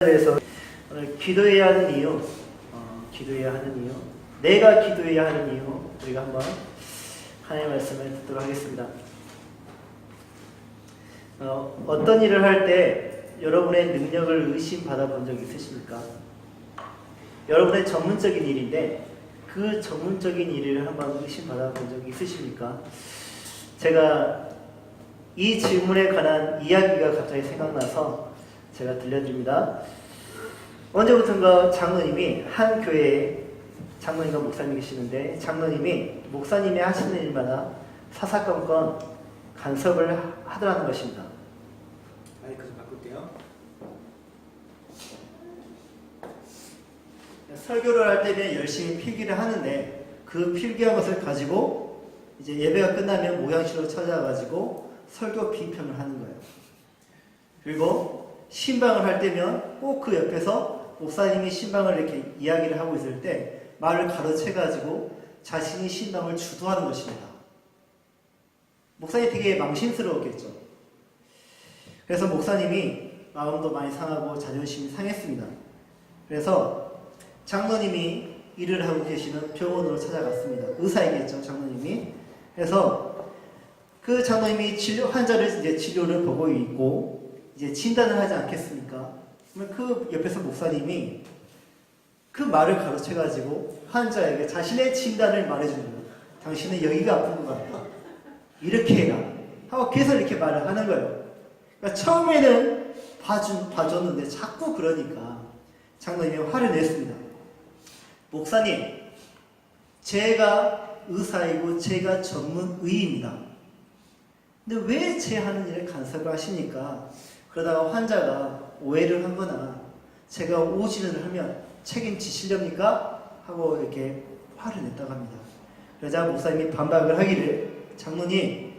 그래서 오늘 기도해야 하는 이유, 기도해야 하는 이유, 내가 기도해야 하는 이유, 우리가 한번 하나님의 말씀을 듣도록 하겠습니다. 어떤 일을 할 때 여러분의 능력을 의심받아 본 적 있으십니까? 여러분의 전문적인 일인데 그 전문적인 일을 한번 의심받아 본 적 있으십니까? 제가 이 질문에 관한 이야기가 갑자기 생각나서 제가 들려드립니다. 언제부턴가 장로님이 한 교회에 장로님과 목사님이 계시는데 장로님이 목사님이 하시는 일마다 사사건건 간섭을 하더라는 것입니다. 마이크 좀 바꿀게요. 설교를 할 때는 열심히 필기를 하는데 그 필기한 것을 가지고 이제 예배가 끝나면 모양실로 찾아가지고 설교 비평을 하는 거예요. 그리고 신방을 할 때면 꼭 그 옆에서 목사님이 신방을 이렇게 이야기를 하고 있을 때 말을 가로채가지고 자신이 신방을 주도하는 것입니다. 목사님이 되게 망신스러웠겠죠. 그래서 목사님이 마음도 많이 상하고 자존심이 상했습니다. 그래서 장로님이 일을 하고 계시는 병원으로 찾아갔습니다. 의사이겠죠, 장로님이. 그래서 그 장로님이 환자를 이제 치료를 보고 있고 이제 진단을 하지 않겠습니까? 그러면 그 옆에서 목사님이 그 말을 가로채가지고 환자에게 자신의 진단을 말해주는 거예요. 당신은 여기가 아픈 것 같아. 이렇게 해라. 하고 계속 이렇게 말을 하는 거예요. 그러니까 처음에는 봐줬는데 자꾸 그러니까 장로님이 화를 냈습니다. 목사님, 제가 의사이고 제가 전문의입니다. 근데 왜 제 하는 일에 간섭을 하시니까? 그러다가 환자가 오해를 하거나 제가 오진을 하면 책임지시렵니까? 하고 이렇게 화를 냈다고 합니다. 그러자 목사님이 반박을 하기를, 장로님,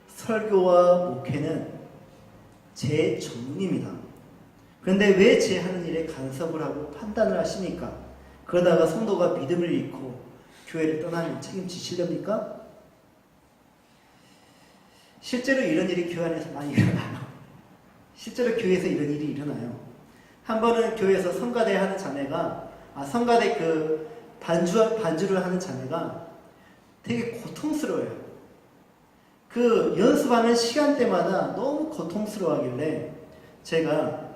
설교와 목회는 제 전문입니다. 그런데 왜 제 하는 일에 간섭을 하고 판단을 하십니까? 그러다가 성도가 믿음을 잃고 교회를 떠나면 책임지시렵니까? 실제로 이런 일이 교회 안에서 많이 일어나요. 실제로 교회에서 이런 일이 일어나요. 한 번은 교회에서 성가대 하는 자매가, 성가대 그 반주를 하는 자매가 되게 고통스러워요. 그 연습하는 시간대마다 너무 고통스러워하길래 제가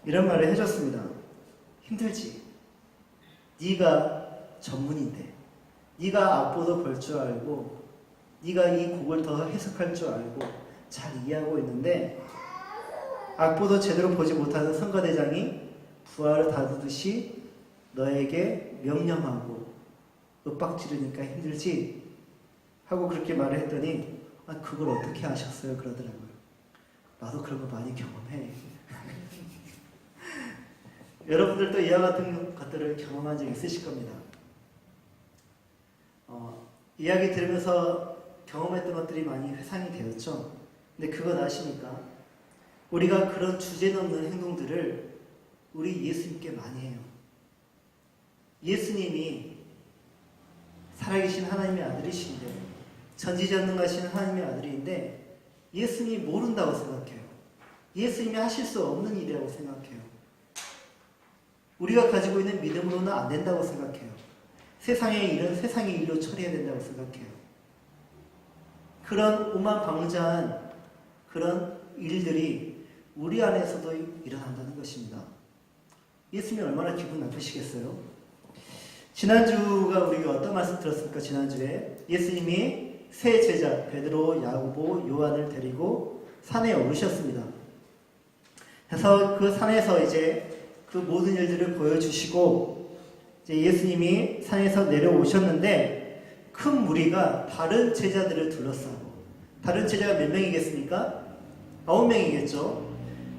이런 말을 해줬습니다. 힘들지? 네가 전문인데, 네가 악보도 볼 줄 알고, 네가 이 곡을 더 해석할 줄 알고 잘 이해하고 있는데 악보도 제대로 보지 못하는 성가대장이 부하를 다루듯이 너에게 명령하고 윽박 지르니까 힘들지? 하고 그렇게 말을 했더니 그걸 어떻게 아셨어요? 그러더라고요. 나도 그런 거 많이 경험해. 여러분들도 이와 같은 것들을 경험한 적 있으실 겁니다. 이야기 들으면서 경험했던 것들이 많이 회상이 되었죠. 근데 그건 아십니까? 우리가 그런 주제 넘는 행동들을 우리 예수님께 많이 해요. 예수님이 살아계신 하나님의 아들이신데, 전지전능하신 하나님의 아들인데 예수님이 모른다고 생각해요. 예수님이 하실 수 없는 일이라고 생각해요. 우리가 가지고 있는 믿음으로는 안 된다고 생각해요. 세상의 일은 세상의 일로 처리해야 된다고 생각해요. 그런 오만방자한 그런 일들이 우리 안에서도 일어난다는 것입니다. 예수님이 얼마나 기분 나쁘시겠어요? 지난주가 우리가 어떤 말씀 들었습니까? 지난주에 예수님이 세 제자 베드로, 야고보, 요한을 데리고 산에 오르셨습니다. 그래서 그 산에서 이제 그 모든 일들을 보여주시고 이제 예수님이 산에서 내려오셨는데 큰 무리가 다른 제자들을 둘러싸고, 다른 제자가 몇 명이겠습니까? 9명이겠죠.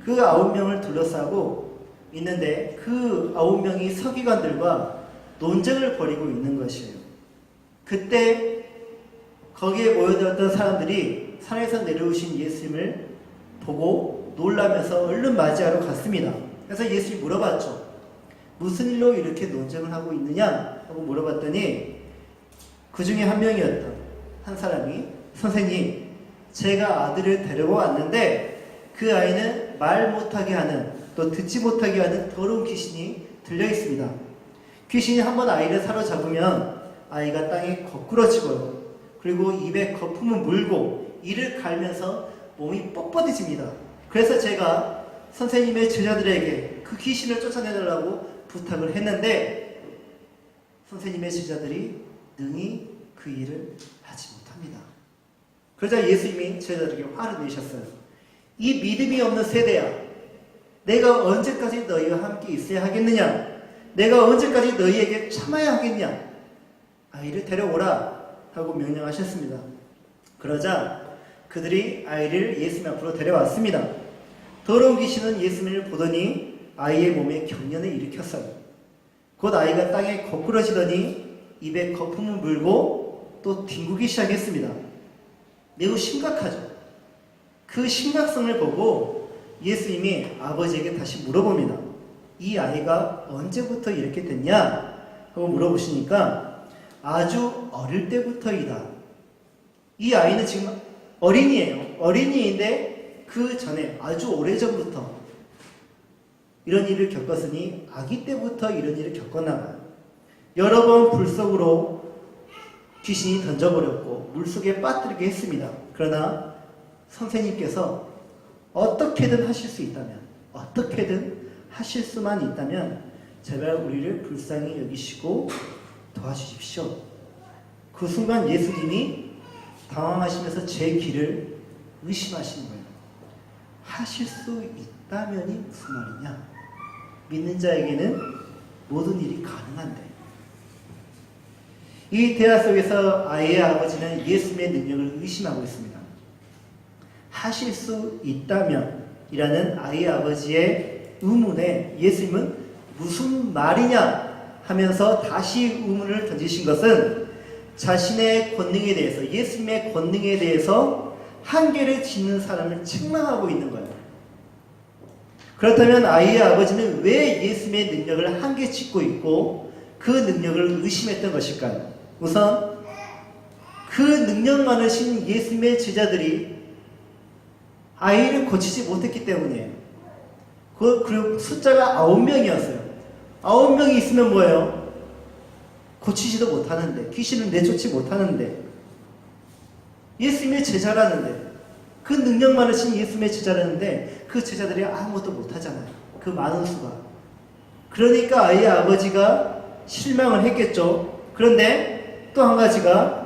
그 9명을 둘러싸고 있는데 그 9명이 서기관들과 논쟁을 벌이고 있는 것이에요. 그때 거기에 모여들었던 사람들이 산에서 내려오신 예수님을 보고 놀라면서 얼른 맞이하러 갔습니다. 그래서 예수님이 물어봤죠. 무슨 일로 이렇게 논쟁을 하고 있느냐? 하고 물어봤더니 그 중에 한 명이었던 한 사람이, 선생님, 제가 아들을 데리고 왔는데 그 아이는 말 못하게 하는 또 듣지 못하게 하는 더러운 귀신이 들려 있습니다. 귀신이 한번 아이를 사로잡으면 아이가 땅에 거꾸러지고요. 그리고 입에 거품을 물고 이를 갈면서 몸이 뻣뻣해집니다. 그래서 제가 선생님의 제자들에게 그 귀신을 쫓아내달라고 부탁을 했는데 선생님의 제자들이 능히 그 일을 하지 못합니다. 그러자 예수님이 제자들에게 화를 내셨어요. 이 믿음이 없는 세대야, 내가 언제까지 너희와 함께 있어야 하겠느냐? 내가 언제까지 너희에게 참아야 하겠냐? 아이를 데려오라 하고 명령하셨습니다. 그러자 그들이 아이를 예수님 앞으로 데려왔습니다. 더러운 귀신은 예수님을 보더니 아이의 몸에 경련을 일으켰어요. 곧 아이가 땅에 거꾸러지더니 입에 거품을 물고 또 뒹구기 시작했습니다. 매우 심각하죠. 그 심각성을 보고 예수님이 아버지에게 다시 물어봅니다. 이 아이가 언제부터 이렇게 됐냐? 하고 물어보시니까 아주 어릴 때부터이다. 이 아이는 지금 어린이에요. 어린이인데 그 전에 아주 오래전부터 이런 일을 겪었으니 아기 때부터 이런 일을 겪었나봐요. 여러 번 불 속으로 귀신이 던져버렸고 물속에 빠뜨리게 했습니다. 그러나 선생님께서 어떻게든 하실 수 있다면, 어떻게든 하실 수만 있다면 제발 우리를 불쌍히 여기시고 도와주십시오. 그 순간 예수님이 당황하시면서 제 길을 의심하시는 거예요. 하실 수 있다면이 무슨 말이냐? 믿는 자에게는 모든 일이 가능한데. 이 대화 속에서 아이의 아버지는 예수님의 능력을 의심하고 있습니다. 하실 수 있다면 이라는 아이의 아버지의 의문에 예수님은 무슨 말이냐 하면서 다시 의문을 던지신 것은 자신의 권능에 대해서, 예수님의 권능에 대해서 한계를 짓는 사람을 책망하고 있는 거예요. 그렇다면 아이의 아버지는 왜 예수님의 능력을 한계 짓고 있고 그 능력을 의심했던 것일까요? 우선 그 능력 많으신 예수님의 제자들이 아이를 고치지 못했기 때문이에요. 그리고 숫자가 9명이었어요. 9명이 있으면 뭐예요? 고치지도 못하는데, 귀신을 내쫓지 못하는데, 예수님의 제자라는데, 그 능력 많으신 예수님의 제자라는데 그 제자들이 아무것도 못하잖아요. 그 많은 수가. 그러니까 아이의 아버지가 실망을 했겠죠. 그런데 또 한 가지가,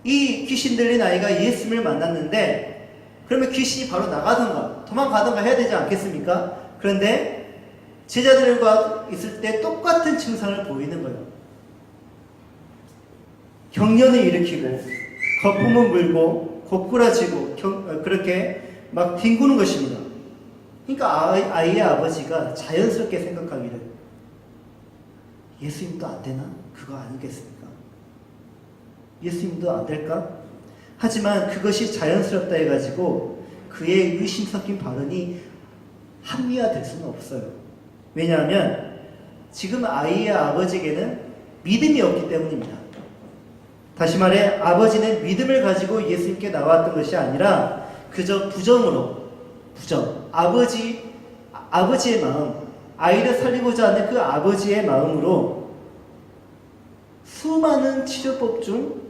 이 귀신 들린 아이가 예수님을 만났는데 그러면 귀신이 바로 나가든가 도망가든가 해야 되지 않겠습니까? 그런데 제자들과 있을 때 똑같은 증상을 보이는 거예요. 경련을 일으키고 거품을 물고 고꾸라지고 그렇게 막 뒹구는 것입니다. 그러니까 아이의 아버지가 자연스럽게 생각하기를 예수님도 안 되나? 그거 아니겠습니까? 예수님도 안 될까? 하지만 그것이 자연스럽다 해가지고 그의 의심 섞인 발언이 합리화될 수는 없어요. 왜냐하면 지금 아이의 아버지에게는 믿음이 없기 때문입니다. 다시 말해 아버지는 믿음을 가지고 예수님께 나왔던 것이 아니라 그저 부정, 아버지의 마음, 아이를 살리고자 하는 그 아버지의 마음으로 수많은 치료법 중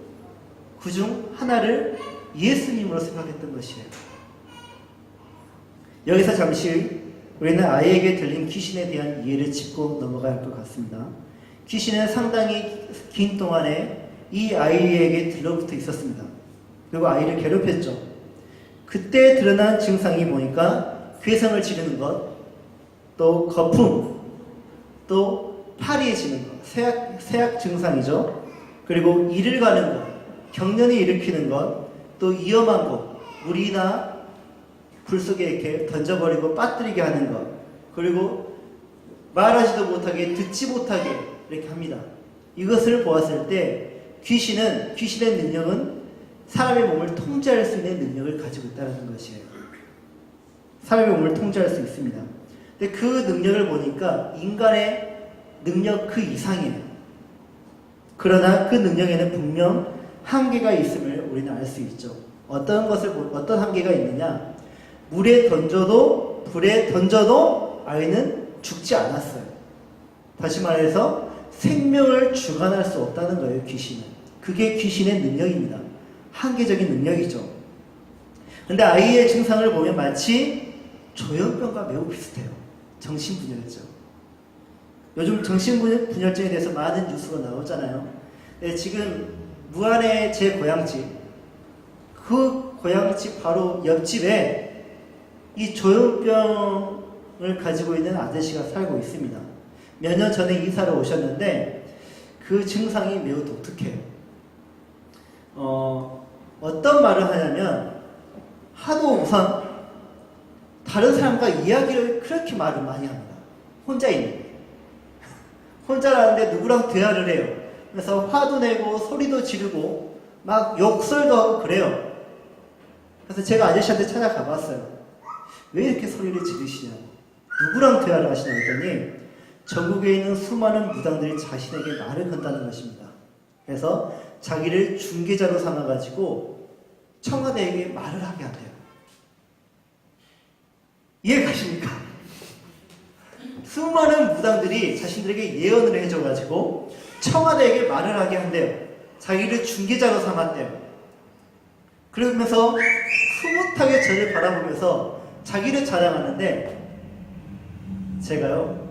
그중 하나를 예수님으로 생각했던 것이에요. 여기서 잠시 우리는 아이에게 들린 귀신에 대한 이해를 짚고 넘어가야 할 것 같습니다. 귀신은 상당히 긴 동안에 이 아이에게 들러붙어 있었습니다. 그리고 아이를 괴롭혔죠. 그때 드러난 증상이 보니까 괴성을 지르는 것, 또 거품, 또 파리해지는 것, 세약 증상이죠. 그리고 이를 가는 것, 경련을 일으키는 것, 또 위험한 것, 물이나 불 속에 이렇게 던져버리고 빠뜨리게 하는 것, 그리고 말하지도 못하게 듣지 못하게 이렇게 합니다. 이것을 보았을 때 귀신의 능력은 사람의 몸을 통제할 수 있는 능력을 가지고 있다는 것이에요. 사람의 몸을 통제할 수 있습니다. 근데 그 능력을 보니까 인간의 능력 그 이상이에요. 그러나 그 능력에는 분명 한계가 있음을 우리는 알 수 있죠. 어떤 한계가 있느냐? 물에 던져도 불에 던져도 아이는 죽지 않았어요. 다시 말해서 생명을 주관할 수 없다는 거예요, 귀신은. 그게 귀신의 능력입니다. 한계적인 능력이죠. 근데 아이의 증상을 보면 마치 조현병과 매우 비슷해요. 정신분열증. 요즘 정신분열증에 대해서 많은 뉴스가 나오잖아요. 네, 지금 무안의 제 고향집, 그 고향집 바로 옆집에 이 조현병을 가지고 있는 아저씨가 살고 있습니다. 몇 년 전에 이사를 오셨는데 그 증상이 매우 독특해요. 어떤 말을 하냐면 하도 우선 다른 사람과 이야기를 그렇게 말을 많이 합니다. 혼자 있는. 혼자라는데 누구랑 대화를 해요. 그래서 화도 내고 소리도 지르고 막 욕설도 하고 그래요. 그래서 제가 아저씨한테 찾아가 봤어요. 왜 이렇게 소리를 지르시냐고. 누구랑 대화를 하시냐 했더니 전국에 있는 수많은 무당들이 자신에게 말을 건다는 것입니다. 그래서 자기를 중개자로 삼아가지고 청와대에게 말을 하게 한대요. 이해가십니까? 수많은 무당들이 자신들에게 예언을 해줘가지고 청와대에게 말을 하게 한대요. 자기를 중개자로 삼았대요. 그러면서 흐뭇하게 저를 바라보면서 자기를 자랑하는데 제가요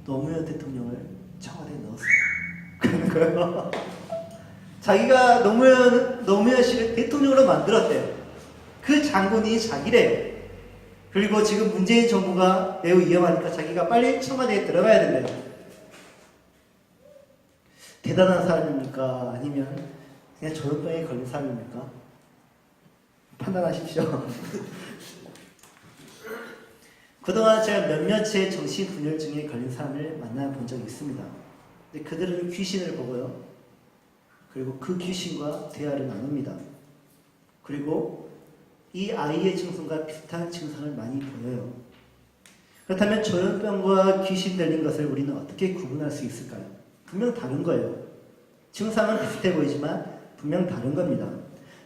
노무현 대통령을 청와대에 넣었어요. 그런 거예요. 자기가 노무현 씨를 대통령으로 만들었대요. 그 장군이 자기래요. 그리고 지금 문재인 정부가 매우 위험하니까 자기가 빨리 청와대에 들어가야 된대요. 대단한 사람입니까? 아니면 그냥 조현병에 걸린 사람입니까? 판단하십시오. 그동안 제가 몇몇의 정신분열증에 걸린 사람을 만나본 적이 있습니다. 근데 그들은 귀신을 보고요. 그리고 그 귀신과 대화를 나눕니다. 그리고 이 아이의 증상과 비슷한 증상을 많이 보여요. 그렇다면 조현병과 귀신 들린 것을 우리는 어떻게 구분할 수 있을까요? 분명 다른 거예요. 증상은 비슷해 보이지만 분명 다른 겁니다.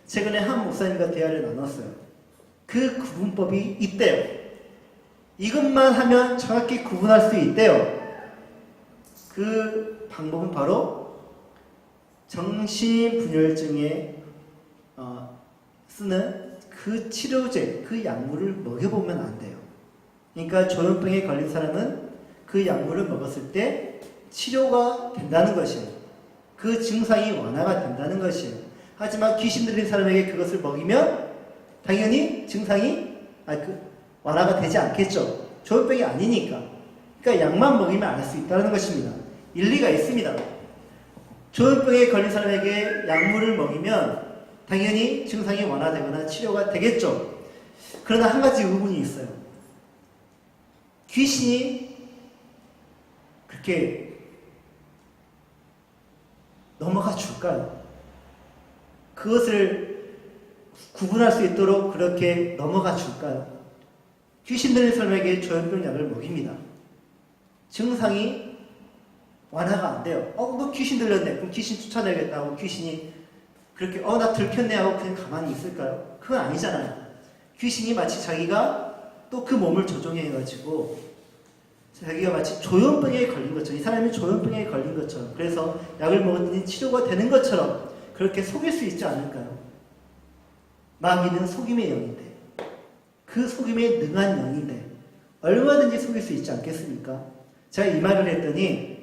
최근에 한 목사님과 대화를 나눴어요. 그 구분법이 있대요. 이것만 하면 정확히 구분할 수 있대요. 그 방법은 바로 정신분열증에 쓰는 그 치료제, 그 약물을 먹여보면 안 돼요. 그러니까 조현병에 걸린 사람은 그 약물을 먹었을 때 치료가 된다는 것이에요. 그 증상이 완화가 된다는 것이에요. 하지만 귀신 들린 사람에게 그것을 먹이면 당연히 증상이 완화가 되지 않겠죠. 조현병이 아니니까. 그러니까 약만 먹이면 알 수 있다는 것입니다. 일리가 있습니다. 조현병에 걸린 사람에게 약물을 먹이면 당연히 증상이 완화되거나 치료가 되겠죠. 그러나 한 가지 의문이 있어요. 귀신이 그렇게 넘어가 줄까요? 그것을 구분할 수 있도록 그렇게 넘어가 줄까요? 귀신 들린 사람에게 조현병 약을 먹입니다. 증상이 완화가 안 돼요. 너 귀신 들렸네. 그럼 귀신 쫓아내겠다고 귀신이 그렇게 나 들켰네 하고 그냥 가만히 있을까요? 그건 아니잖아요. 귀신이 마치 자기가 또 그 몸을 조종해가지고 자기가 마치 조현병에 걸린 것처럼 이 사람이 조현병에 걸린 것처럼 그래서 약을 먹었더니 치료가 되는 것처럼 그렇게 속일 수 있지 않을까요? 마귀는 속임의 영인데 그 속임에 능한 영인데 얼마든지 속일 수 있지 않겠습니까? 제가 이 말을 했더니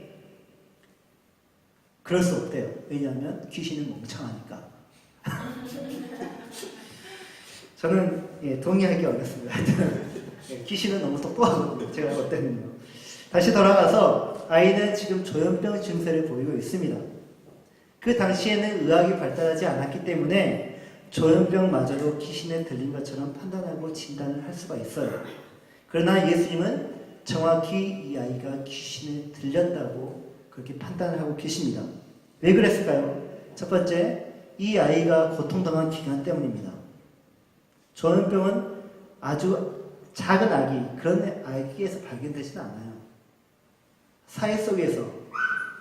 그럴 수 없대요. 왜냐하면 귀신은 멍청하니까. 저는 동의하기 어렵습니다. 귀신은 너무 똑똑하거든요. 제가 볼 때는요. 다시 돌아가서 아이는 지금 조현병 증세를 보이고 있습니다. 그 당시에는 의학이 발달하지 않았기 때문에 조현병마저도 귀신에 들린 것처럼 판단하고 진단을 할 수가 있어요. 그러나 예수님은 정확히 이 아이가 귀신에 들렸다고 그렇게 판단을 하고 계십니다. 왜 그랬을까요? 첫 번째, 이 아이가 고통당한 기간 때문입니다. 조현병은 아주 작은 아기, 그런 아기에서 발견되지는 않아요. 사회 속에서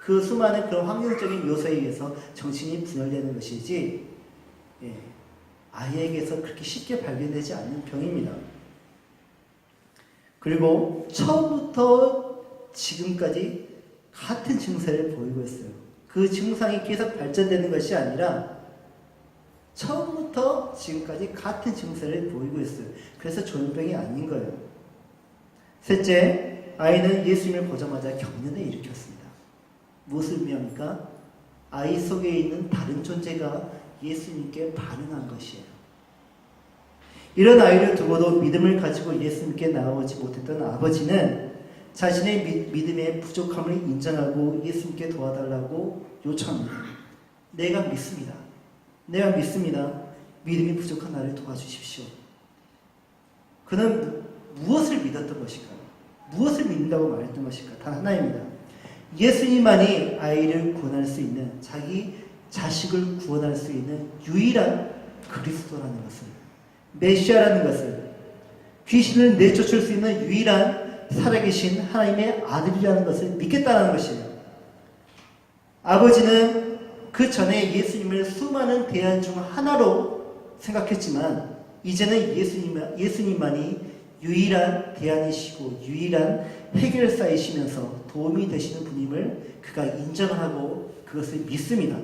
그 수많은 그런 환경적인 요소에 의해서 정신이 분열되는 것이지 아이에게서 그렇게 쉽게 발견되지 않는 병입니다. 그리고 처음부터 지금까지 같은 증세를 보이고 있어요. 그 증상이 계속 발전되는 것이 아니라 처음부터 지금까지 같은 증세를 보이고 있어요. 그래서 조현병이 아닌 거예요. 셋째, 아이는 예수님을 보자마자 경련을 일으켰습니다. 무엇을 의미합니까? 아이 속에 있는 다른 존재가 예수님께 반응한 것이에요. 이런 아이를 두고도 믿음을 가지고 예수님께 나아오지 못했던 아버지는 자신의 믿음의 부족함을 인정하고 예수님께 도와달라고 요청합니다. 내가 믿습니다. 믿음이 부족한 나를 도와주십시오. 그는 무엇을 믿었던 것일까요? 무엇을 믿는다고 말했던 것일까? 단 하나입니다. 예수님만이 아이를 구원할 수 있는, 자기 자식을 구원할 수 있는 유일한 그리스도라는 것을, 메시아라는 것을, 귀신을 내쫓을 수 있는 유일한 살아계신 하나님의 아들이라는 것을 믿겠다는 것이에요. 아버지는 그 전에 예수님을 수많은 대안 중 하나로 생각했지만 이제는 예수님만이 유일한 대안이시고 유일한 해결사이시면서 도움이 되시는 분임을 그가 인정을 하고 그것을 믿습니다.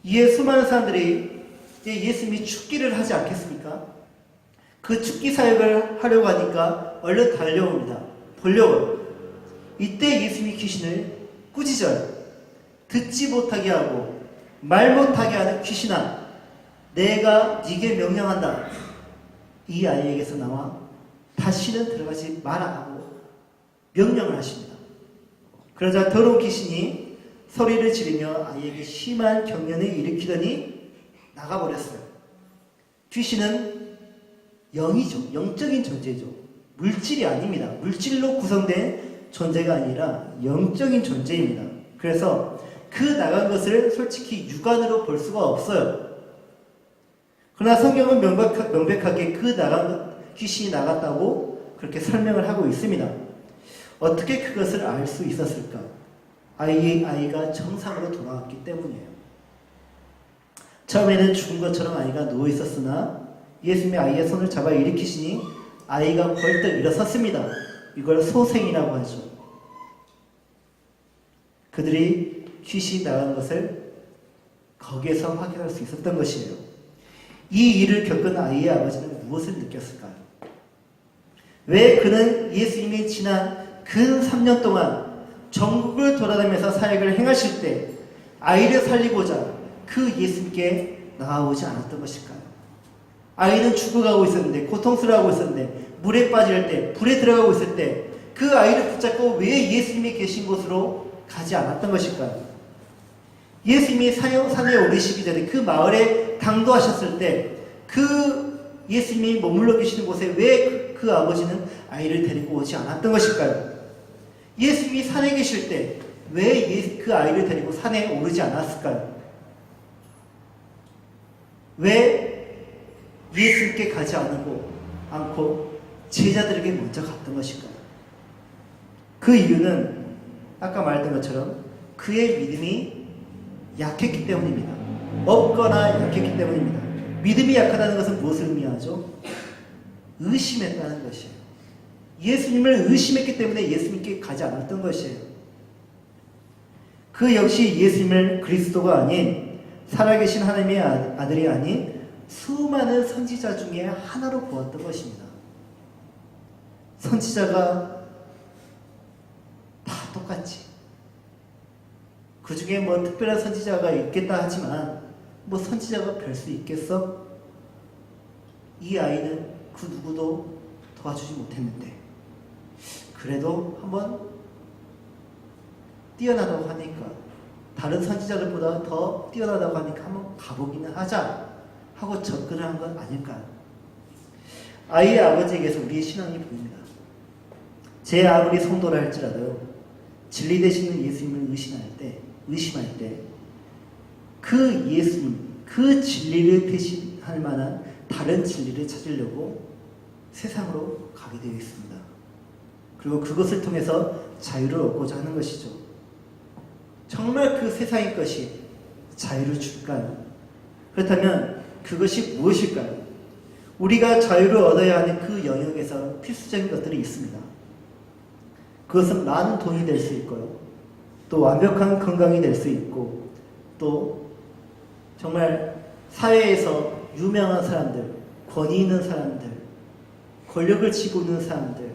이에 수많은 사람들이 이제 예수님이 죽기를 하지 않겠습니까? 그 죽기 사역을 하려고 하니까 얼른 달려옵니다. 보려고. 이때 예수님이 귀신을 꾸짖어요. 듣지 못하게 하고 말 못하게 하는 귀신아, 내가 네게 명령한다. 이 아이에게서 나와 다시는 들어가지 마라 하고 명령을 하십니다. 그러자 더러운 귀신이 소리를 지르며 아이에게 심한 경련을 일으키더니 나가버렸어요. 귀신은 영이죠. 영적인 존재죠. 물질이 아닙니다. 물질로 구성된 존재가 아니라 영적인 존재입니다. 그래서 그 나간 것을 솔직히 육안으로 볼 수가 없어요. 그러나 성경은 명백하게 그 나간 귀신이 나갔다고 그렇게 설명을 하고 있습니다. 어떻게 그것을 알 수 있었을까? 아이가 정상으로 돌아왔기 때문이에요. 처음에는 죽은 것처럼 아이가 누워 있었으나 예수님이 아이의 손을 잡아 일으키시니 아이가 벌떡 일어섰습니다. 이걸 소생이라고 하죠. 그들이 귀신이 나간 것을 거기에서 확인할 수 있었던 것이에요. 이 일을 겪은 아이의 아버지는 무엇을 느꼈을까요? 왜 그는 예수님이 지난 근 3년 동안 전국을 돌아다니면서 사역을 행하실 때 아이를 살리고자 그 예수님께 나아오지 않았던 것일까요? 아이는 죽어가고 있었는데, 고통스러워하고 있었는데, 물에 빠질 때, 불에 들어가고 있을 때 그 아이를 붙잡고 왜 예수님이 계신 곳으로 가지 않았던 것일까요? 예수님이 산에 오르시기 전에 그 마을에 당도하셨을 때 그 예수님이 머물러 계시는 곳에 왜 그 아버지는 아이를 데리고 오지 않았던 것일까요? 예수님이 산에 계실 때 왜 그 아이를 데리고 산에 오르지 않았을까요? 왜 예수님께 가지 않고 제자들에게 먼저 갔던 것일까요? 그 이유는 아까 말했던 것처럼 그의 믿음이 약했기 때문입니다. 없거나 약했기 때문입니다. 믿음이 약하다는 것은 무엇을 의미하죠? 의심했다는 것이에요. 예수님을 의심했기 때문에 예수님께 가지 않았던 것이에요. 그 역시 예수님을 그리스도가 아닌 살아계신 하나님의 아들이 아닌 수많은 선지자 중에 하나로 보았던 것입니다. 선지자가 다 똑같지. 그 중에 뭐 특별한 선지자가 있겠다 하지만 뭐 선지자가 별 수 있겠어? 이 아이는 그 누구도 도와주지 못했는데 그래도 한번 뛰어나다고 하니까 다른 선지자들보다 더 뛰어나다고 하니까 한번 가보기는 하자 하고 접근을 한 건 아닐까요? 아이의 아버지에게서 우리의 신앙이 보입니다. 제 아무리 성도라 할지라도 진리 되시는 예수님을 의심할 때 그 예수님, 그 진리를 대신할 만한 다른 진리를 찾으려고 세상으로 가게 되어 있습니다. 그리고 그것을 통해서 자유를 얻고자 하는 것이죠. 정말 그 세상의 것이 자유를 줄까요? 그렇다면 그것이 무엇일까요? 우리가 자유를 얻어야 하는 그 영역에서 필수적인 것들이 있습니다. 그것은 많은 돈이 될 수 있고요. 또 완벽한 건강이 될 수 있고, 또 정말 사회에서 유명한 사람들, 권위 있는 사람들, 권력을 쥐고 있는 사람들,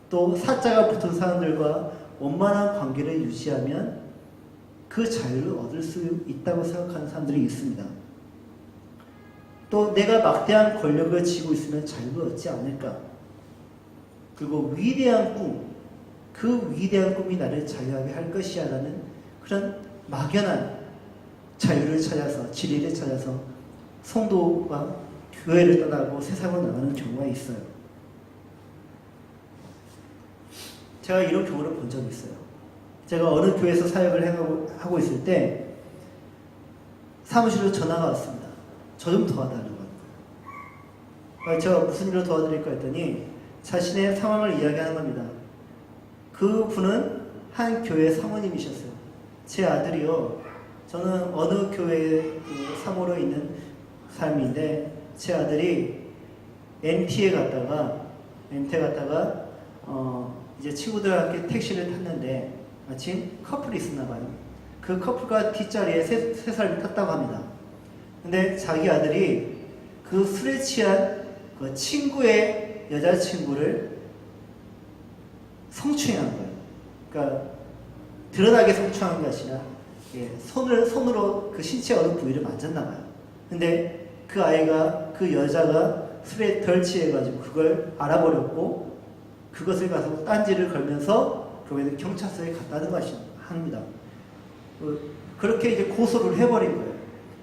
또 사자가 붙은 사람들과 원만한 관계를 유지하면 그 자유를 얻을 수 있다고 생각하는 사람들이 있습니다. 또 내가 막대한 권력을 쥐고 있으면 자유를 얻지 않을까? 그리고 위대한 꿈, 그 위대한 꿈이 나를 자유하게 할 것이야 라는 그런 막연한 자유를 찾아서, 진리를 찾아서 성도가 교회를 떠나고 세상으로 나가는 경우가 있어요. 제가 이런 경우를 본 적이 있어요. 제가 어느 교회에서 사역을 하고 있을 때 사무실로 전화가 왔습니다. 저 좀 도와달라고 하는 거예요. 제가 무슨 일로 도와드릴까 했더니 자신의 상황을 이야기하는 겁니다. 그 분은 한 교회 사모님이셨어요. 제 아들이요. 저는 어느 교회에 사모로 있는 사람인데 제 아들이 MT에 갔다가 이제 친구들과 함께 택시를 탔는데 마침 커플이 있었나 봐요. 그 커플과 뒷자리에 세 사람이 탔다고 합니다. 근데 자기 아들이 그 술에 취한 그 친구의 여자친구를 성추행한 거예요. 그러니까 드러나게 성추행한 것이 아니라 손으로 그 신체 어느 부위를 만졌나 봐요. 근데 그 여자가 술에 덜 취해가지고 그걸 알아버렸고 그것을 가서 딴지를 걸면서 교회는 경찰서에 갔다는 것이 합니다. 그렇게 이제 고소를 해버린 거예요.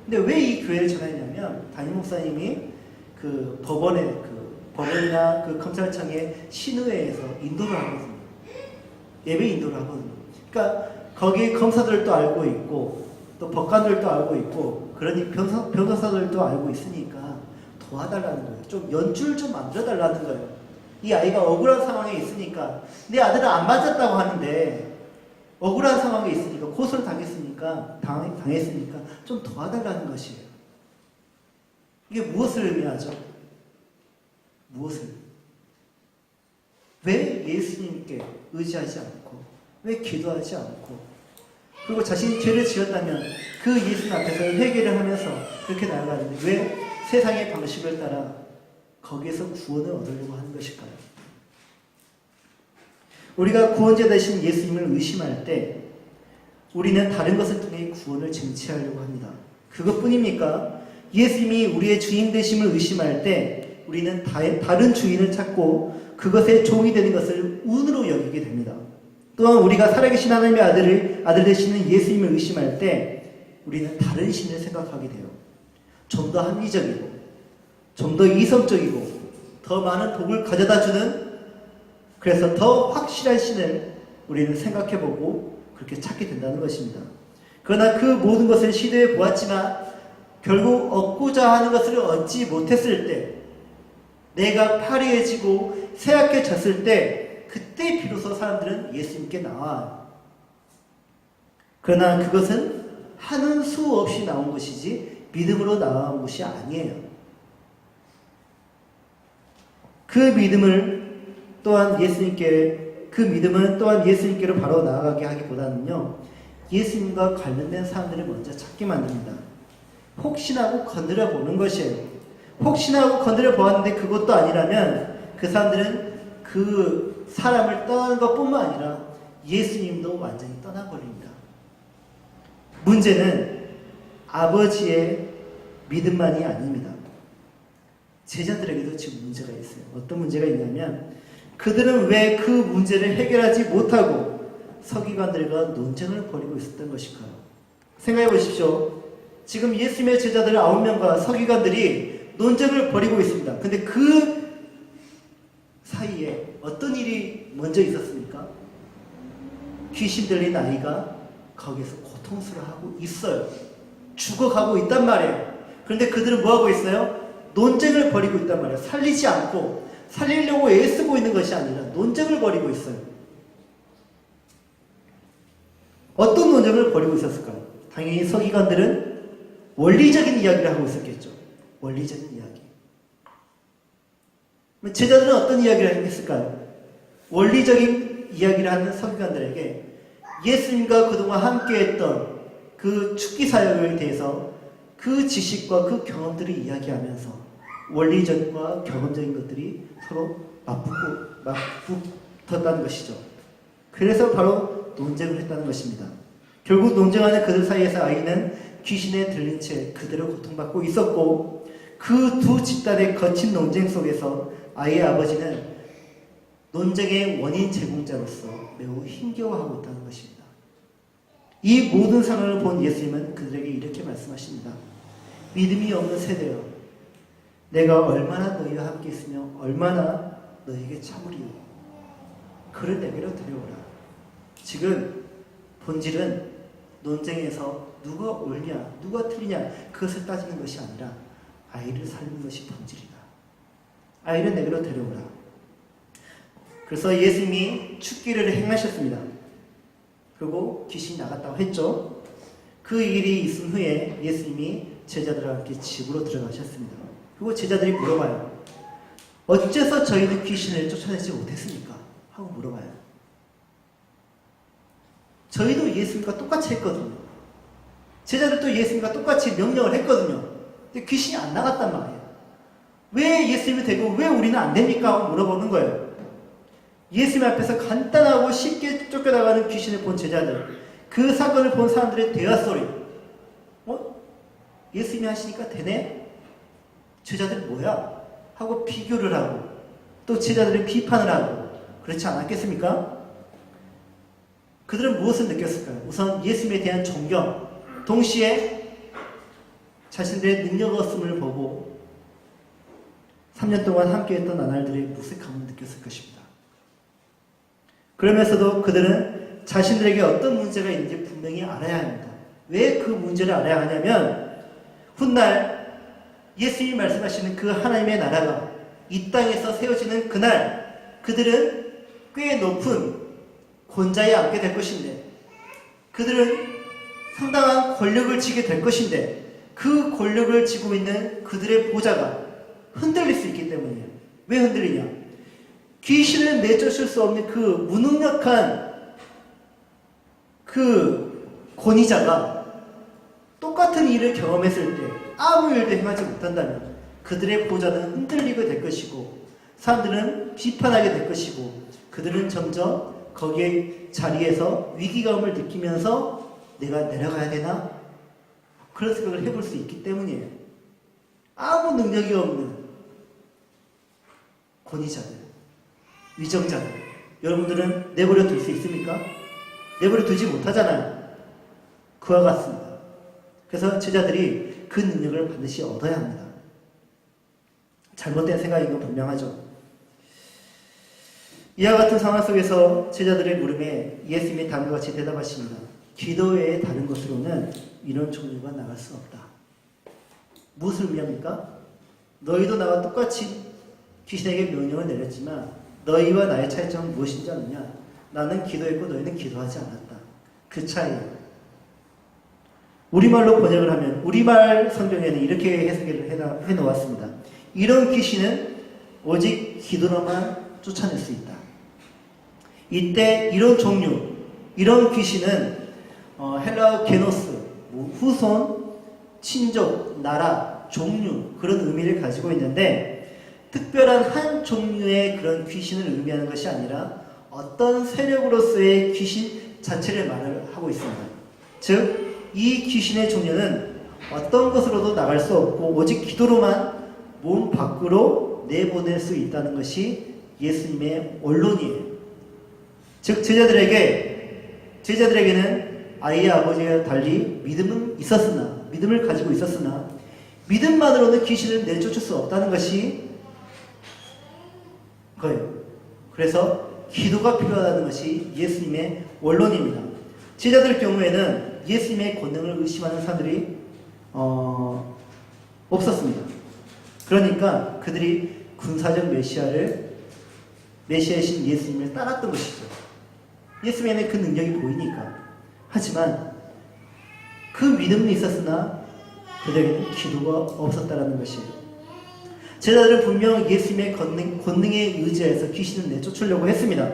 근데 왜 이 교회를 전화했냐면 담임 목사님이 그 법원이나 그 검찰청의 신의회에서 인도를 하거든요. 예배 인도를 하거든요. 그러니까 거기 검사들도 알고 있고 또 법관들도 알고 있고 그러니 변호사들도 알고 있으니까 도와달라는 거예요. 좀 연출 좀 만들어달라는 거예요. 이 아이가 억울한 상황에 있으니까 내 아들은 안 맞았다고 하는데 억울한 상황에 있으니까 고소를 당했으니까 좀 도와달라는 것이에요. 이게 무엇을 의미하죠? 무엇을? 왜 예수님께 의지하지 않고 왜 기도하지 않고 그리고 자신이 죄를 지었다면 그 예수님 앞에서 회개를 하면서 그렇게 나아가는데 왜 세상의 방식을 따라 거기에서 구원을 얻으려고 하는 것일까요? 우리가 구원자 되신 예수님을 의심할 때 우리는 다른 것을 통해 구원을 쟁취하려고 합니다. 그것뿐입니까? 예수님이 우리의 주인 되심을 의심할 때 우리는 다른 주인을 찾고 그것의 종이 되는 것을 운으로 여기게 됩니다. 또한 우리가 살아계신 하나님의 아들 되시는 예수님을 의심할 때 우리는 다른 신을 생각하게 돼요. 좀 더 합리적이고 좀 더 이성적이고 더 많은 복을 가져다주는 그래서 더 확실한 신을 우리는 생각해보고 그렇게 찾게 된다는 것입니다. 그러나 그 모든 것을 시도해 보았지만 결국 얻고자 하는 것을 얻지 못했을 때 내가 파리해지고 쇠약해졌을 때 그때 비로소 사람들은 예수님께 나와요. 그러나 그것은 하는 수 없이 나온 것이지 믿음으로 나온 것이 아니에요. 그 믿음은 또한 예수님께로 바로 나아가게 하기보다는요, 예수님과 관련된 사람들을 먼저 찾게 만듭니다. 혹시나 하고 건드려 보는 것이에요. 혹시나 하고 건드려 보았는데 그것도 아니라면 그 사람들은 그 사람을 떠나는 것뿐만 아니라 예수님도 완전히 떠나버립니다. 문제는 아버지의 믿음만이 아닙니다. 제자들에게도 지금 문제가 있어요. 어떤 문제가 있냐면 그들은 왜 그 문제를 해결하지 못하고 서기관들과 논쟁을 벌이고 있었던 것일까요? 생각해 보십시오. 지금 예수님의 제자들 9명과 서기관들이 논쟁을 벌이고 있습니다. 근데 그 사이에 어떤 일이 먼저 있었습니까? 귀신 들린 아이가 거기서 고통스러워하고 있어요. 죽어가고 있단 말이에요. 그런데 그들은 뭐하고 있어요? 논쟁을 벌이고 있단 말이에요. 살리지 않고 살리려고 애쓰고 있는 것이 아니라 논쟁을 벌이고 있어요. 어떤 논쟁을 벌이고 있었을까요? 당연히 서기관들은 원리적인 이야기를 하고 있었겠죠. 원리적인 이야기. 제자들은 어떤 이야기를 했을까요? 원리적인 이야기를 하는 서기관들에게 예수님과 그동안 함께했던 그 축기 사역에 대해서 그 지식과 그 경험들을 이야기하면서 원리적과 경험적인 것들이 서로 맞붙었다는 것이죠. 그래서 바로 논쟁을 했다는 것입니다. 결국 논쟁하는 그들 사이에서 아이는 귀신에 들린 채 그대로 고통받고 있었고, 그 두 집단의 거친 논쟁 속에서 아이의 아버지는 논쟁의 원인 제공자로서 매우 힘겨워하고 있다는 것입니다. 이 모든 상황을 본 예수님은 그들에게 이렇게 말씀하십니다. 믿음이 없는 세대여, 내가 얼마나 너희와 함께 있으며 얼마나 너희에게 참으리요. 그를 내게로 데려오라. 지금 본질은 논쟁에서 누가 옳냐 누가 틀리냐 그것을 따지는 것이 아니라 아이를 살리는 것이 본질이다. 아이를 내게로 데려오라. 그래서 예수님이 축기를 행하셨습니다. 그리고 귀신이 나갔다고 했죠. 그 일이 있은 후에 예수님이 제자들과 함께 집으로 들어가셨습니다. 그리고 제자들이 물어봐요. 어째서 저희는 귀신을 쫓아내지 못했습니까? 하고 물어봐요. 저희도 예수님과 똑같이 했거든요. 제자들도 예수님과 똑같이 명령을 했거든요. 근데 귀신이 안 나갔단 말이에요. 왜 예수님이 되고 왜 우리는 안 됩니까? 하고 물어보는 거예요. 예수님 앞에서 간단하고 쉽게 쫓겨나가는 귀신을 본 제자들, 그 사건을 본 사람들의 대화 소리, 예수님이 하시니까 되네? 제자들 뭐야? 하고 비교를 하고 또 제자들은 비판을 하고 그렇지 않았겠습니까? 그들은 무엇을 느꼈을까요? 우선 예수님에 대한 존경, 동시에 자신들의 능력 없음을 보고 3년 동안 함께했던 나날들의 무색함을 느꼈을 것입니다. 그러면서도 그들은 자신들에게 어떤 문제가 있는지 분명히 알아야 합니다. 왜 그 문제를 알아야 하냐면 훗날 예수님이 말씀하시는 그 하나님의 나라가 이 땅에서 세워지는 그날 그들은 꽤 높은 권자에 앉게 될 것인데, 그들은 상당한 권력을 쥐게 될 것인데, 그 권력을 쥐고 있는 그들의 보좌가 흔들릴 수 있기 때문이에요. 왜 흔들리냐? 귀신을 내쫓을 수 없는 그 무능력한 그 권위자가 똑같은 일을 경험했을 때 아무 일도 행하지 못한다면 그들의 보좌는 흔들리게 될 것이고, 사람들은 비판하게 될 것이고, 그들은 점점 거기에 자리에서 위기감을 느끼면서 내가 내려가야 되나? 그런 생각을 해볼 수 있기 때문이에요. 아무 능력이 없는 권위자들, 위정자들, 여러분들은 내버려 둘 수 있습니까? 내버려 두지 못하잖아요. 그와 같습니다. 그래서 제자들이 그 능력을 반드시 얻어야 합니다. 잘못된 생각인 건 분명하죠. 이와 같은 상황 속에서 제자들의 물음에 예수님이 다음과 같이 대답하십니다. 기도 외에 다른 것으로는 이런 종류가 나갈 수 없다. 무엇을 의미합니까? 너희도 나와 똑같이 귀신에게 명령을 내렸지만 너희와 나의 차이점은 무엇인지 아느냐? 나는 기도했고 너희는 기도하지 않았다. 그 차이예요. 우리말로 번역을 하면, 우리말 성경에는 이렇게 해석을 해놓았습니다. 이런 귀신은 오직 기도로만 쫓아낼 수 있다. 이때 이런 종류, 이런 귀신은 헬라어 게노스, 후손, 친족, 나라, 종류, 그런 의미를 가지고 있는데, 특별한 한 종류의 그런 귀신을 의미하는 것이 아니라 어떤 세력으로서의 귀신 자체를 말을 하고 있습니다. 즉, 이 귀신의 종류는 어떤 것으로도 나갈 수 없고 오직 기도로만 몸 밖으로 내보낼 수 있다는 것이 예수님의 원론이에요. 즉 제자들에게는 아이의 아버지와 달리 믿음은 있었으나, 믿음을 가지고 있었으나 믿음만으로는 귀신을 내쫓을 수 없다는 것이 거예요. 그래서 기도가 필요하다는 것이 예수님의 원론입니다. 제자들 경우에는 예수님의 권능을 의심하는 사람들이 없었습니다. 그러니까 그들이 군사적 메시아이신 예수님을 따랐던 것이죠. 예수님에는 그 능력이 보이니까. 하지만 그 믿음은 있었으나 그들에게는 기도가 없었다라는 것이에요. 제자들은 분명 예수님의 권능에 의지해서 귀신을 내쫓으려고 했습니다.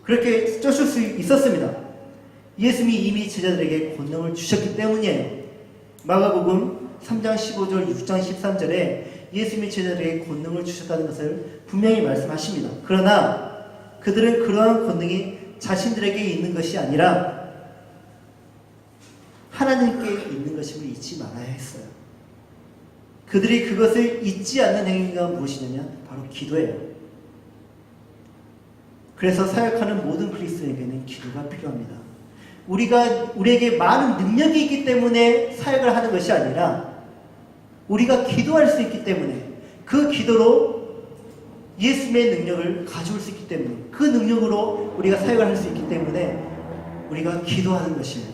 그렇게 쫓을 수 있었습니다. 예수님이 이미 제자들에게 권능을 주셨기 때문이에요. 마가복음 3장 15절, 6장 13절에 예수님이 제자들에게 권능을 주셨다는 것을 분명히 말씀하십니다. 그러나 그들은 그러한 권능이 자신들에게 있는 것이 아니라 하나님께 있는 것임을 잊지 말아야 했어요. 그들이 그것을 잊지 않는 행위가 무엇이냐면 바로 기도예요. 그래서 사역하는 모든 그리스도인에게는 기도가 필요합니다. 우리에게 많은 능력이 있기 때문에 사역을 하는 것이 아니라 우리가 기도할 수 있기 때문에 그 기도로 예수님의 능력을 가져올 수 있기 때문에 그 능력으로 우리가 사역을 할 수 있기 때문에 우리가 기도하는 것이에요.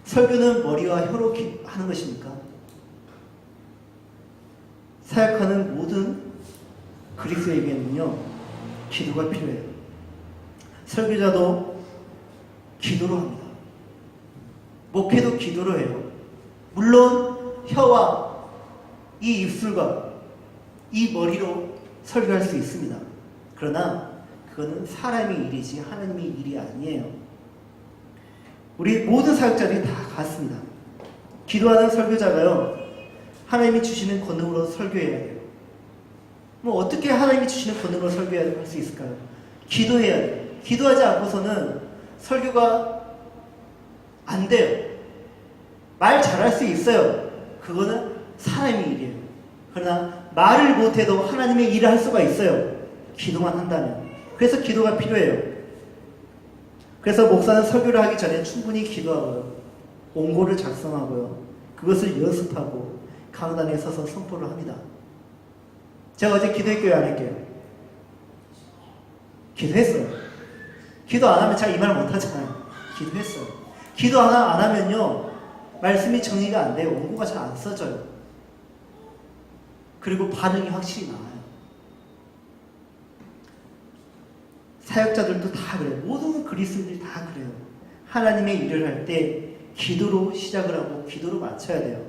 설교는 머리와 혀로 하는 것입니까? 사역하는 모든 그리스도에게는요 기도가 필요해요. 설교자도 기도로 합니다. 목회도 기도로 해요. 물론 혀와 이 입술과 이 머리로 설교할 수 있습니다. 그러나 그거는 사람의 일이지 하나님의 일이 아니에요. 우리 모든 사역자들이 다 같습니다. 기도하는 설교자가요 하나님이 주시는 권능으로 설교해야 돼요. 어떻게 하나님이 주시는 권능으로 설교할 수 있을까요? 기도해야 돼요. 기도하지 않고서는 설교가 안 돼요. 말 잘할 수 있어요. 그거는 사람의 일이에요. 그러나 말을 못해도 하나님의 일을 할 수가 있어요. 기도만 한다면. 그래서 기도가 필요해요. 그래서 목사는 설교를 하기 전에 충분히 기도하고요. 원고를 작성하고요. 그것을 연습하고 강단에 서서 선포를 합니다. 제가 어제 기도했고요, 안 했고요? 기도했어요. 기도 안 하면 잘 이 말 못하잖아요. 기도했어요. 기도 안 하면요 말씀이 정리가 안 돼요. 원고가 잘 안 써져요. 그리고 반응이 확실히 나와요. 사역자들도 다 그래요. 모든 그리스도인들이 다 그래요. 하나님의 일을 할 때 기도로 시작을 하고 기도로 마쳐야 돼요.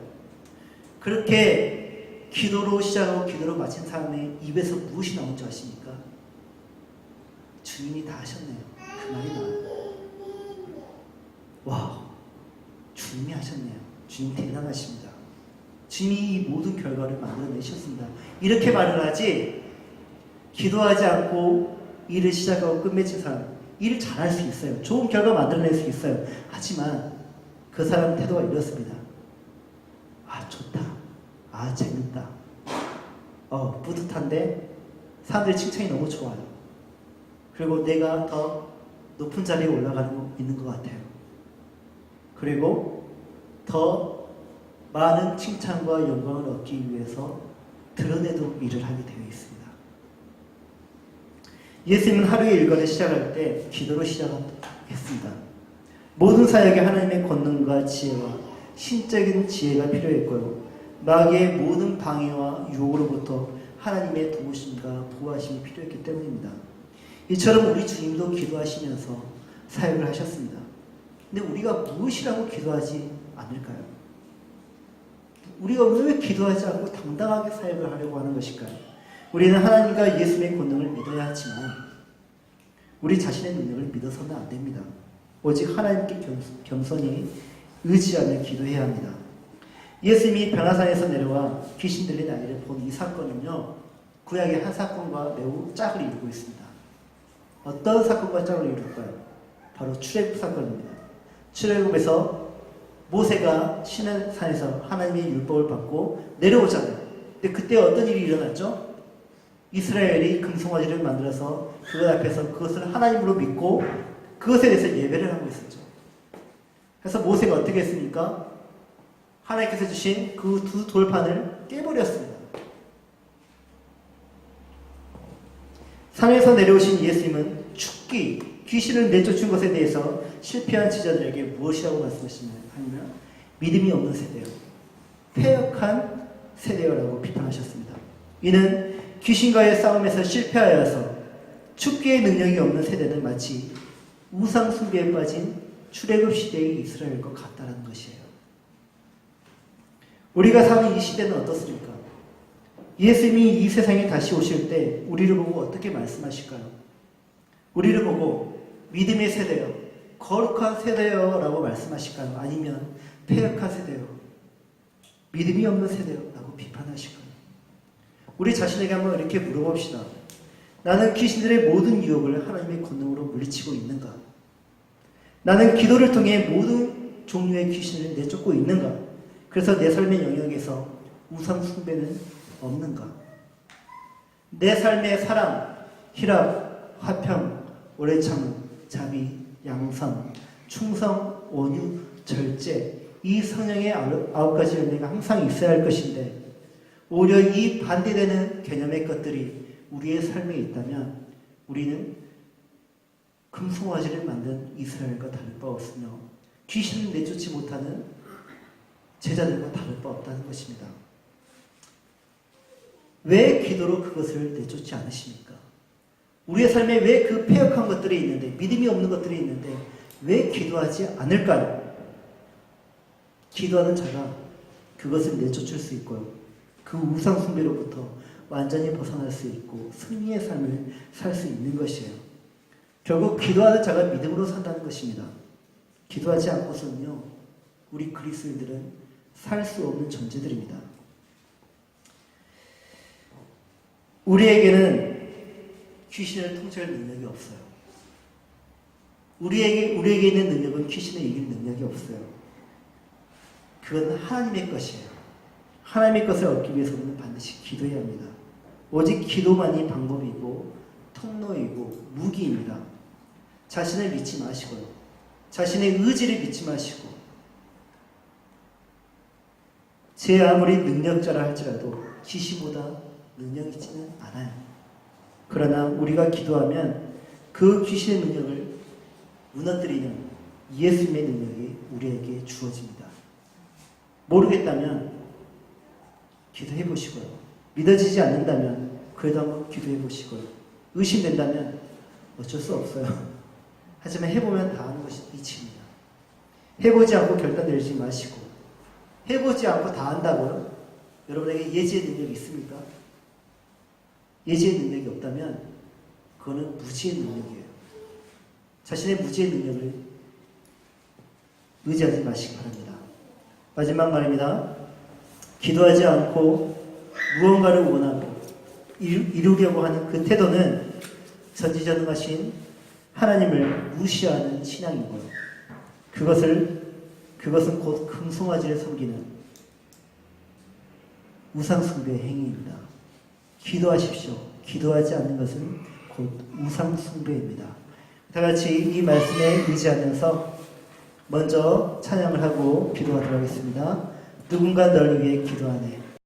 그렇게 기도로 시작하고 기도로 마친 사람의 입에서 무엇이 나온 줄 아십니까? 주님이 다 하셨네요. 그 말이 나와요. 와, 주님이 하셨네요. 주님 대단하십니다. 주님이 이 모든 결과를 만들어내셨습니다. 이렇게 말을 하지 기도하지 않고 일을 시작하고 끝맺힌 사람 일을 잘할 수 있어요. 좋은 결과 만들어낼 수 있어요. 하지만 그 사람 태도가 이렇습니다. 아 좋다. 아 재밌다. 뿌듯한데 사람들의 칭찬이 너무 좋아요. 그리고 내가 더 높은 자리에 올라가고 있는 것 같아요. 그리고 더 많은 칭찬과 영광을 얻기 위해서 드러내도 일을 하게 되어 있습니다. 예수님은 하루의 일과를 시작할 때 기도로 시작했습니다. 모든 사역에 하나님의 권능과 지혜와 신적인 지혜가 필요했고요. 마귀의 모든 방해와 유혹으로부터 하나님의 도우심과 보호하심이 필요했기 때문입니다. 이처럼 우리 주님도 기도하시면서 사역을 하셨습니다. 근데 우리가 무엇이라고 기도하지 않을까요? 우리가 왜 기도하지 않고 당당하게 사역을 하려고 하는 것일까요? 우리는 하나님과 예수님의 권능을 믿어야 하지만 우리 자신의 능력을 믿어서는 안 됩니다. 오직 하나님께 겸손히 의지하며 기도해야 합니다. 예수님이 변화산에서 내려와 귀신 들린 아이를 본 이 사건은요, 구약의 한 사건과 매우 짝을 이루고 있습니다. 어떤 사건과 짝을 이룰까요? 바로 출애굽 사건입니다. 출애굽에서 모세가 시내산에서 하나님의 율법을 받고 내려오잖아요. 근데 그때 어떤 일이 일어났죠? 이스라엘이 금송아지를 만들어서 그것 앞에서 그것을 하나님으로 믿고 그것에 대해서 예배를 하고 있었죠. 그래서 모세가 어떻게 했습니까? 하나님께서 주신 그 두 돌판을 깨버렸습니다. 산에서 내려오신 예수님은 죽기, 귀신을 내쫓은 것에 대해서 실패한 지자들에게 무엇이라고 말씀하시냐면 믿음이 없는 세대요. 패역한 세대요라고 비판하셨습니다. 이는 귀신과의 싸움에서 실패하여서 축기의 능력이 없는 세대는 마치 우상 숭배에 빠진 출애굽 시대의 이스라엘과 같다는 것이에요. 우리가 사는 이 시대는 어떻습니까? 예수님이 이 세상에 다시 오실 때 우리를 보고 어떻게 말씀하실까요? 우리를 보고 믿음의 세대요, 거룩한 세대요 라고 말씀하실까요? 아니면 패역한 세대요, 믿음이 없는 세대요 라고 비판하실까요? 우리 자신에게 한번 이렇게 물어봅시다. 나는 귀신들의 모든 유혹을 하나님의 권능으로 물리치고 있는가? 나는 기도를 통해 모든 종류의 귀신을 내쫓고 있는가? 그래서 내 삶의 영역에서 우상 숭배는 없는가? 내 삶의 사랑, 희락, 화평, 오래 참음, 자비, 양선, 충성, 온유, 절제, 이 성령의 9가지 열매가 항상 있어야 할 것인데 오히려 이 반대되는 개념의 것들이 우리의 삶에 있다면 우리는 금송아지를 만든 이스라엘과 다를 바 없으며 귀신을 내쫓지 못하는 제자들과 다를 바 없다는 것입니다. 왜 기도로 그것을 내쫓지 않으십니까? 우리의 삶에 왜 그 패역한 것들이 있는데, 믿음이 없는 것들이 있는데 왜 기도하지 않을까요? 기도하는 자가 그것을 내쫓을 수 있고요, 그 우상 숭배로부터 완전히 벗어날 수 있고 승리의 삶을 살 수 있는 것이에요. 결국 기도하는 자가 믿음으로 산다는 것입니다. 기도하지 않고서는요, 우리 그리스도인들은 살 수 없는 존재들입니다. 우리에게는 귀신을 통제할 능력이 없어요. 우리에게 있는 능력은 귀신을 이길 능력이 없어요. 그건 하나님의 것이에요. 하나님의 것을 얻기 위해서는 반드시 기도해야 합니다. 오직 기도만이 방법이고 통로이고 무기입니다. 자신을 믿지 마시고요, 자신의 의지를 믿지 마시고, 제 아무리 능력자라 할지라도 귀신보다 능력 있지는 않아요. 그러나 우리가 기도하면 그 귀신의 능력을 무너뜨리는 예수님의 능력이 우리에게 주어집니다. 모르겠다면 기도해 보시고요, 믿어지지 않는다면 그래도 한번 기도해 보시고요, 의심된다면 어쩔 수 없어요. 하지만 해보면 다 아는 것이 이치입니다. 해보지 않고 결단 내리지 마시고, 해보지 않고 다 안다고요? 여러분에게 예지의 능력이 있습니까? 예지의 능력이 없다면 그거는 무지의 능력이에요. 자신의 무지의 능력을 의지하지 마시기 바랍니다. 마지막 말입니다. 기도하지 않고 무언가를 원하고 이루려고 하는 그 태도는 전지전능하신 하나님을 무시하는 신앙이고요, 그것은 곧 금송아지를 섬기는 우상숭배의 행위입니다. 기도하십시오. 기도하지 않는 것은 곧 우상숭배입니다. 다 같이 이 말씀에 의지하면서 먼저 찬양을 하고 기도하도록 하겠습니다. 누군가 널 위해 기도하네.